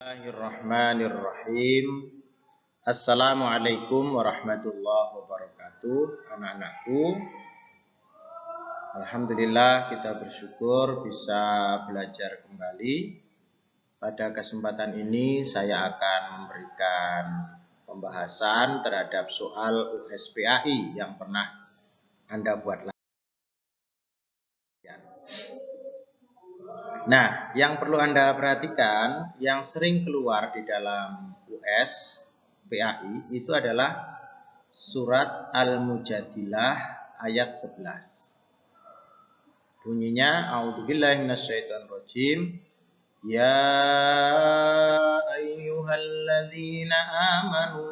Bismillahirrahmanirrahim. Assalamualaikum warahmatullahi wabarakatuh. Anak-anakku, alhamdulillah kita bersyukur bisa belajar kembali. Pada kesempatan ini saya akan memberikan pembahasan terhadap soal USPAI yang pernah Anda buat. Nah, yang perlu Anda perhatikan, yang sering keluar di dalam US PAI itu adalah surat Al-Mujadilah ayat 11. Bunyinya, A'udzubillahi minasyaitonirrajim. Ya ayyuhalladzina amanu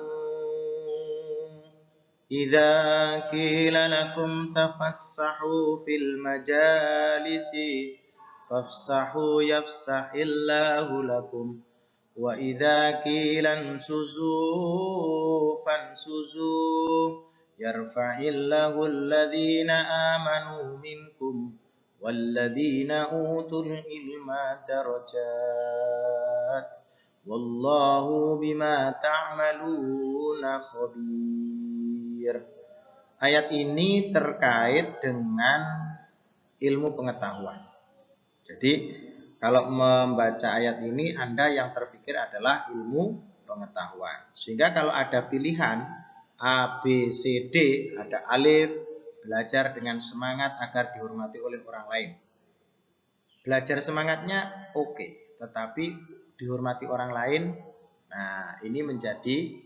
idza qila lakum tafassahu fil majalisi fafsahu yafsahillahu lakum wa idza qila ansuzu fansuzu yarfa'illahu alladhina amanu minkum walladzina utul ilma darajat wallahu bima ta'maluna khabir. Ayat ini terkait dengan ilmu pengetahuan. Jadi kalau membaca ayat ini Anda yang terpikir adalah ilmu pengetahuan. Sehingga kalau ada pilihan A, B, C, D, ada alif, belajar dengan semangat agar dihormati oleh orang lain. Belajar semangatnya oke, tetapi dihormati orang lain, nah ini menjadi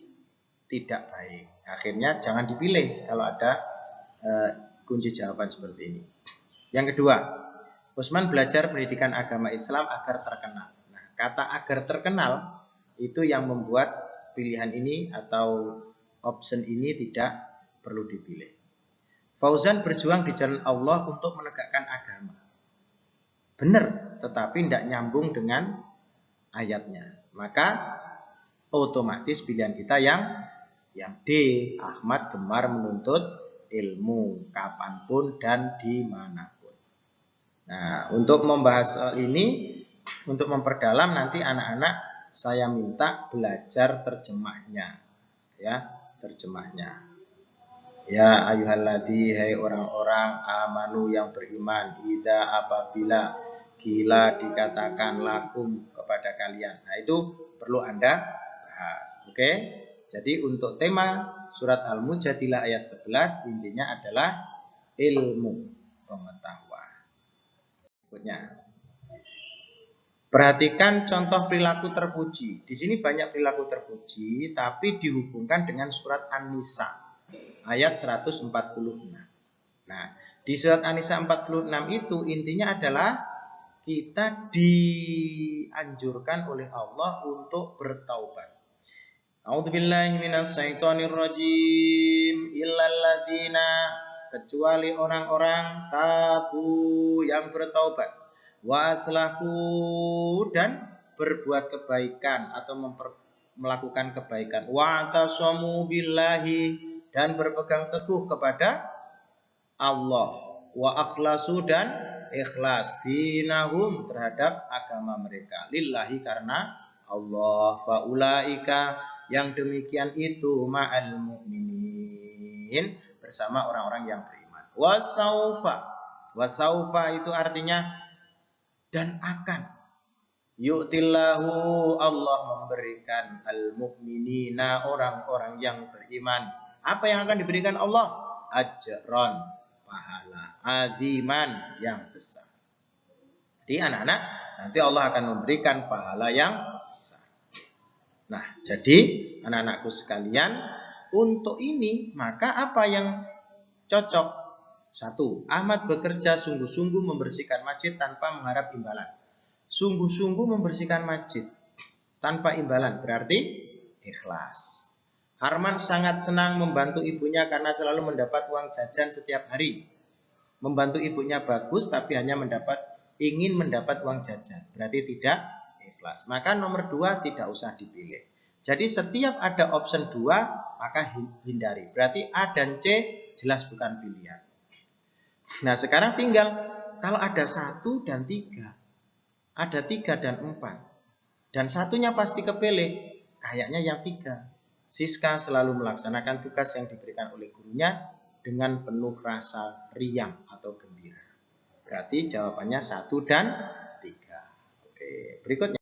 tidak baik. Akhirnya jangan dipilih kalau ada kunci jawaban seperti ini. Yang kedua, Usman belajar pendidikan agama Islam agar terkenal. Nah, kata agar terkenal itu yang membuat pilihan ini atau option ini tidak perlu dipilih. Fauzan berjuang di jalan Allah untuk menegakkan agama. Benar, tetapi tidak nyambung dengan ayatnya. Maka otomatis pilihan kita yang D. Ahmad gemar menuntut ilmu kapanpun dan dimanapun. Nah, untuk membahas soal ini, untuk memperdalam nanti anak-anak saya minta belajar terjemahnya, ya, terjemahnya. Ya ayyuhalladzina, hai orang-orang amanu yang beriman, idza apabila gila dikatakan lakum kepada kalian. Nah, itu perlu Anda bahas. Oke? Jadi untuk tema surat Al-Mujadilah ayat 11 intinya adalah ilmu pengetahuan. Berikutnya, perhatikan contoh perilaku terpuji. Di sini banyak perilaku terpuji, tapi dihubungkan dengan surat An-Nisa ayat 146. Nah, di surat An-Nisa 46 itu intinya adalah kita dianjurkan oleh Allah untuk bertaubat. A'udzubillahi minasyaitonirrajim. Illalladzina, kecuali orang-orang tabu yang bertaubat, wa aslahu, dan berbuat kebaikan atau melakukan kebaikan, wa tasamu billahi, dan berpegang teguh kepada Allah, wa akhlasu, dan ikhlas dinahum, terhadap agama mereka, lillahi, karena Allah, faulaika, yang demikian itu ma'al mu'minin, bersama orang-orang yang beriman. Wasaufa itu artinya dan akan. Yu'tillahu, Allah memberikan al-mu'minina, orang-orang yang beriman. Apa yang akan diberikan Allah? Ajron, pahala, aziman, yang besar. Jadi anak-anak, nanti Allah akan memberikan pahala yang besar. Nah, jadi anak-anakku sekalian, untuk ini maka apa yang cocok? 1. Ahmad bekerja sungguh-sungguh membersihkan masjid tanpa mengharap imbalan. Sungguh-sungguh membersihkan masjid tanpa imbalan berarti ikhlas. Arman sangat senang membantu ibunya karena selalu mendapat uang jajan setiap hari. Membantu ibunya bagus tapi hanya ingin mendapat uang jajan, berarti tidak ikhlas. Maka nomor 2 tidak usah dipilih. Jadi setiap ada option 2 maka hindari. Berarti A dan C jelas bukan pilihan. Nah, sekarang tinggal kalau ada 1 dan 3, ada 3 dan 4. Dan satunya pasti kepilih, kayaknya yang 3. Siska selalu melaksanakan tugas yang diberikan oleh gurunya dengan penuh rasa riang atau gembira. Berarti jawabannya 1 dan 3. Oke, berikutnya.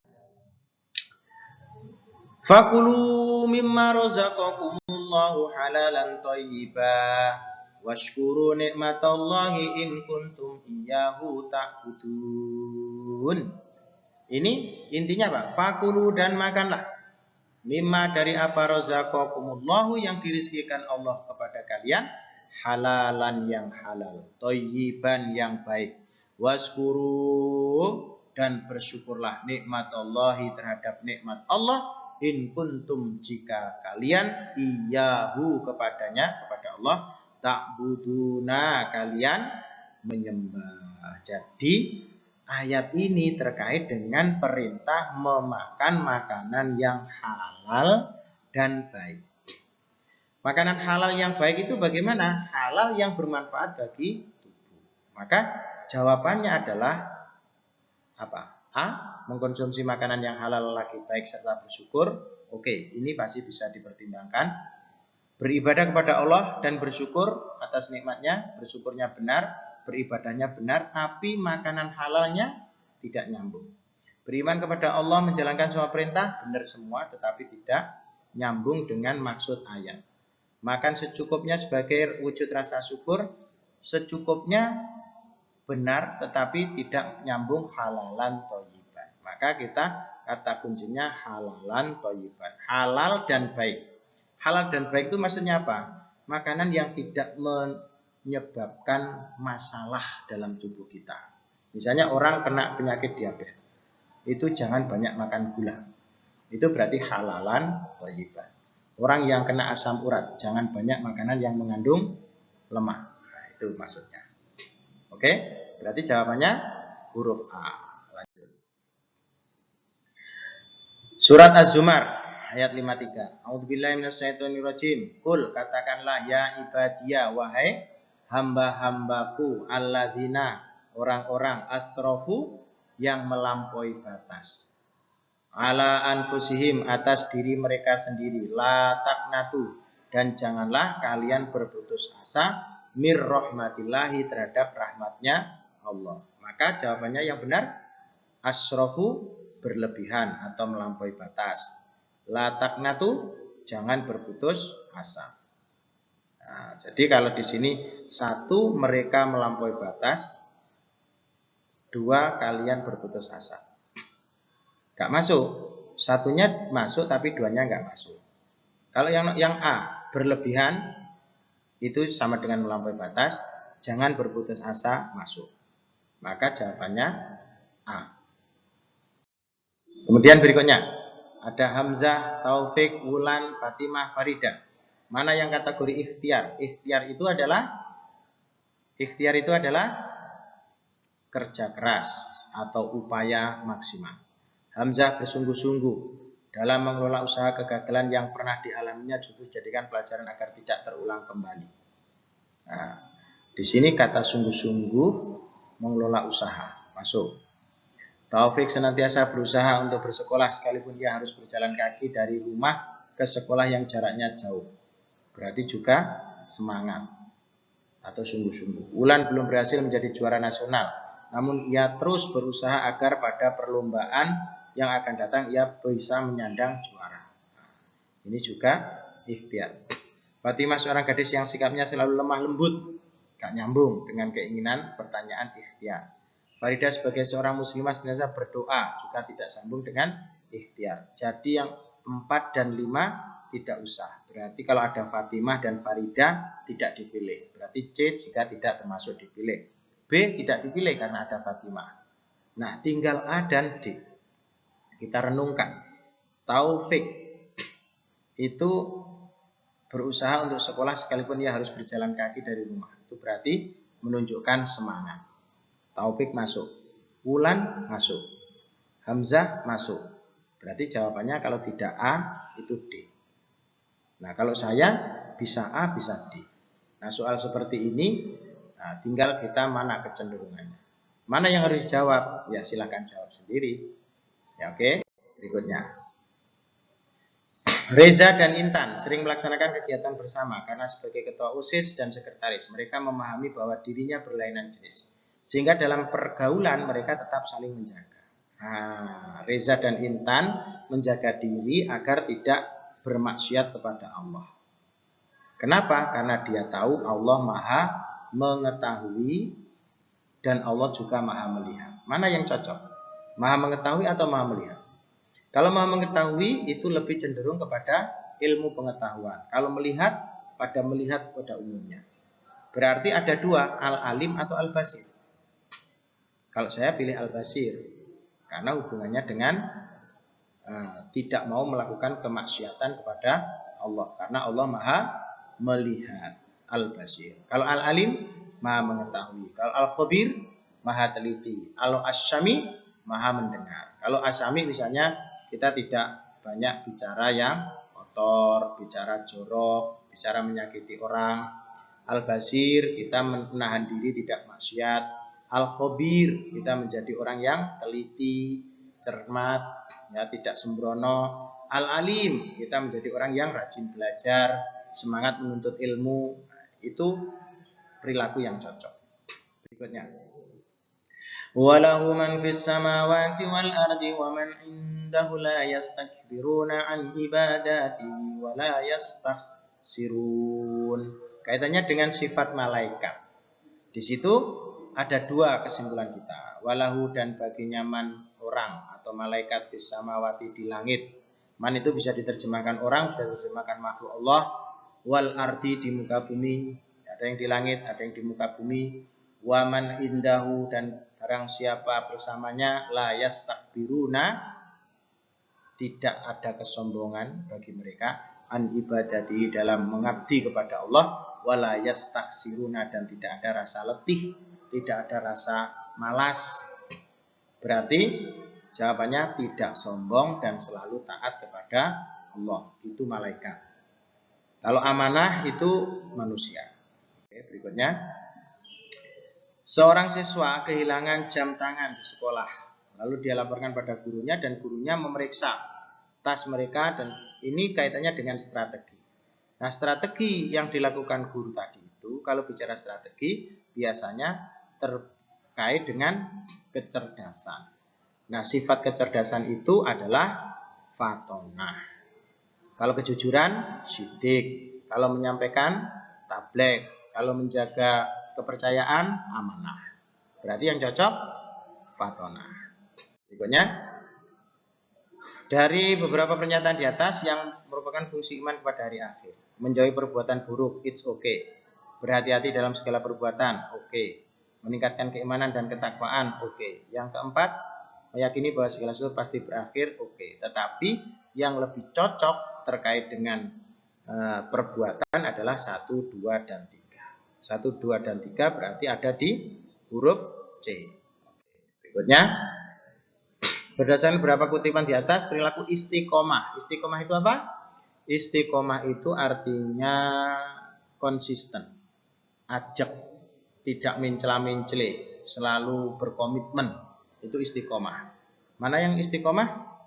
Fakulu mimma razaqakumullahu halalan thayyiban washkuru nikmatallahi in kuntum iyyahu ta'budun. Ini intinya Pak, fakulu dan makanlah mimma dari apa razaqakumullahu yang dirizkikan Allah kepada kalian, halalan yang halal, thayyiban yang baik, waskuru dan bersyukurlah nikmatallahi terhadap nikmat Allah, in kuntum jika kalian iyyahu kepadanya, kepada Allah, ta'buduna kalian menyembah. Jadi ayat ini terkait dengan perintah memakan makanan yang halal dan baik. Makanan halal yang baik itu bagaimana? Halal yang bermanfaat bagi tubuh. Maka jawabannya adalah apa? A. Mengkonsumsi makanan yang halal lagi baik serta bersyukur. Oke, ini pasti bisa dipertimbangkan. Beribadah kepada Allah dan bersyukur atas nikmatnya. Bersyukurnya benar, beribadahnya benar, tapi makanan halalnya tidak nyambung. Beriman kepada Allah, menjalankan semua perintah, benar semua, tetapi tidak nyambung dengan maksud ayat. Makan secukupnya sebagai wujud rasa syukur, secukupnya benar, tetapi tidak nyambung halalan thayyiban. Maka kita kata kuncinya halalan thayyiban, halal dan baik. Halal dan baik itu maksudnya apa? Makanan yang tidak menyebabkan masalah dalam tubuh kita. Misalnya orang kena penyakit diabetes, itu jangan banyak makan gula. Itu berarti halalan thayyiban. Orang yang kena asam urat, jangan banyak makanan yang mengandung lemak. Nah, itu maksudnya. Oke, berarti jawabannya huruf A. Lanjut. Surat Az-Zumar ayat 53. A'udzubillahi minasyaitonirrajim. Qul, katakanlah ya ibadiyah, wahai hamba-hambaku, alladzina, orang-orang, asrafu, yang melampaui batas, ala anfusihim, atas diri mereka sendiri, la taqnatu, dan janganlah kalian berputus asa, mir rahmatillahi, terhadap rahmatnya Allah. Maka jawabannya yang benar, asrafu, berlebihan atau melampaui batas, la taqnatu, jangan berputus asa. Nah, jadi kalau di sini 1 mereka melampaui batas, 2 kalian berputus asa. Gak masuk. 1-nya masuk tapi 2-nya gak masuk. Kalau yang A berlebihan itu sama dengan melampaui batas, jangan berputus asa, masuk. Maka jawabannya A. Kemudian berikutnya ada Hamzah, Taufik, Wulan, Fatimah, Farida. Mana yang kategori ikhtiar? Ikhtiar itu adalah kerja keras atau upaya maksimal. Hamzah bersungguh-sungguh dalam mengelola usaha, kegagalan yang pernah dialaminya justru jadikan pelajaran agar tidak terulang kembali. Nah, di sini kata sungguh-sungguh mengelola usaha masuk. Taufik senantiasa berusaha untuk bersekolah sekalipun ia harus berjalan kaki dari rumah ke sekolah yang jaraknya jauh. Berarti juga semangat atau sungguh-sungguh. Wulan belum berhasil menjadi juara nasional, namun ia terus berusaha agar pada perlombaan yang akan datang ia bisa menyandang juara. Ini juga ikhtiar. Fatimah seorang gadis yang sikapnya selalu lemah lembut, gak nyambung dengan keinginan pertanyaan ikhtiar. Farida sebagai seorang muslimah senantiasa berdoa, juga tidak sambung dengan ikhtiar. Jadi yang 4 dan 5 tidak usah. Berarti kalau ada Fatimah dan Farida tidak dipilih. Berarti C jika tidak termasuk dipilih. B tidak dipilih karena ada Fatimah. Nah, tinggal A dan D. Kita renungkan. Taufik itu berusaha untuk sekolah sekalipun ia harus berjalan kaki dari rumah. Itu berarti menunjukkan semangat. Taufik masuk. Wulan masuk. Hamzah masuk. Berarti jawabannya kalau tidak A itu D. Nah, kalau saya bisa A bisa D. Nah, soal seperti ini tinggal kita mana kecenderungannya. Mana yang harus dijawab? Ya silahkan jawab sendiri. Ya oke. Berikutnya. Reza dan Intan sering melaksanakan kegiatan bersama karena sebagai ketua OSIS dan sekretaris mereka memahami bahwa dirinya berlainan jenis. Sehingga dalam pergaulan mereka tetap saling menjaga. Nah, Reza dan Intan menjaga diri agar tidak bermaksiat kepada Allah. Kenapa? Karena dia tahu Allah Maha mengetahui dan Allah juga Maha melihat. Mana yang cocok? Maha mengetahui atau Maha melihat? Kalau Maha mengetahui itu lebih cenderung kepada ilmu pengetahuan. Kalau melihat pada melihat pada umumnya. Berarti ada dua, al-alim atau al-basir. Kalau saya pilih al-basir karena hubungannya dengan tidak mau melakukan kemaksiatan kepada Allah karena Allah Maha melihat, al-basir. Kalau al-alim Maha mengetahui. Kalau al-khabir Maha teliti. Kalau as-sami Maha mendengar. Kalau as-sami misalnya kita tidak banyak bicara yang kotor, bicara jorok, bicara menyakiti orang. Al-basir kita menahan diri tidak maksiat. Al-khabir kita menjadi orang yang teliti, cermat, ya, tidak sembrono. Al-alim kita menjadi orang yang rajin belajar, semangat menuntut ilmu. Itu perilaku yang cocok. Berikutnya. Walahu man fis samawati wal ardi wa man indahu la yastakbiruna an ibadati wa la yastakhsirun. Kaitannya dengan sifat malaikat. Di situ ada dua kesimpulan kita. Walahu dan baginya man orang atau malaikat fis samawati di langit. Man itu bisa diterjemahkan orang, bisa diterjemahkan makhluk Allah. Wal ardi di muka bumi. Ada yang di langit, ada yang di muka bumi. Wa man indahu dan barang siapa bersamanya la yastakbiruna tidak ada kesombongan bagi mereka an ibadati dalam mengabdi kepada Allah wala yastakhsiruna dan tidak ada rasa letih, tidak ada rasa malas. Berarti jawabannya tidak sombong dan selalu taat kepada Allah. Itu malaikat. Kalau amanah itu manusia. Oke, berikutnya. Seorang siswa kehilangan jam tangan di sekolah. Lalu dia laporkan pada gurunya dan gurunya memeriksa tas mereka dan ini kaitannya dengan strategi. Nah, strategi yang dilakukan guru tadi itu kalau bicara strategi biasanya terkait dengan kecerdasan. Nah, sifat kecerdasan itu adalah fatonah. Kalau kejujuran, sidik. Kalau menyampaikan, tablek. Kalau menjaga kepercayaan, amanah. Berarti yang cocok, fatonah. Berikutnya, dari beberapa pernyataan di atas yang merupakan fungsi iman kepada hari akhir. Menjauhi perbuatan buruk, it's okay. Berhati-hati dalam segala perbuatan, okay. Meningkatkan keimanan dan ketakwaan, okay. Yang keempat, meyakini bahwa segala sesuatu pasti berakhir, okay. Tetapi yang lebih cocok terkait dengan perbuatan adalah 1, 2, dan 3. 1, 2, dan 3 berarti ada di huruf C. Berikutnya, berdasarkan beberapa kutipan di atas, perilaku istiqomah. Istiqomah itu apa? Istiqomah itu artinya konsisten, ajak, tidak mencela-mencele, selalu berkomitmen. Itu istiqomah. Mana yang istiqomah?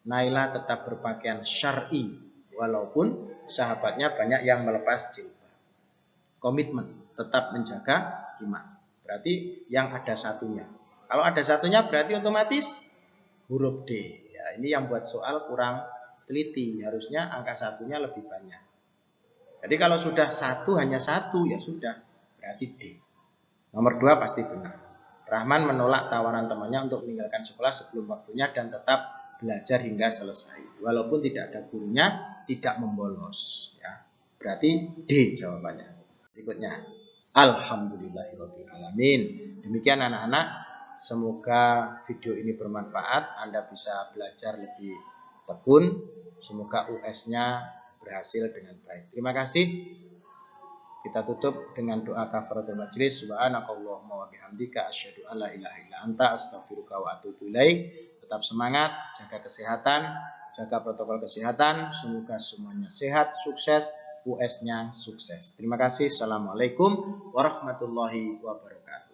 Naila tetap berpakaian syar'i, walaupun sahabatnya banyak yang melepas jilbab. Komitmen, tetap menjaga iman. Berarti yang ada satunya. Kalau ada satunya berarti otomatis huruf D. Ya, ini yang buat soal kurang teliti. Harusnya angka satunya lebih banyak. Jadi kalau sudah satu hanya satu ya sudah. Berarti D. Nomor 2 pasti benar. Rahman menolak tawaran temannya untuk meninggalkan sekolah sebelum waktunya dan tetap belajar hingga selesai. Walaupun tidak ada gurunya, tidak membolos. Ya. Berarti D jawabannya. Berikutnya, alhamdulillahirobbilalamin. Demikian anak-anak, semoga video ini bermanfaat. Anda bisa belajar lebih tekun. Semoga US-nya berhasil dengan baik. Terima kasih. Kita tutup dengan doa kafaratul majlis. Subhanakallahumma wa bihamdika asyhadu an la ilaha illa anta astaghfiruka wa atubu ilaik. Tetap semangat, jaga kesehatan, jaga protokol kesehatan. Semoga semuanya sehat, sukses. US-nya sukses. Terima kasih. Assalamualaikum warahmatullahi wabarakatuh.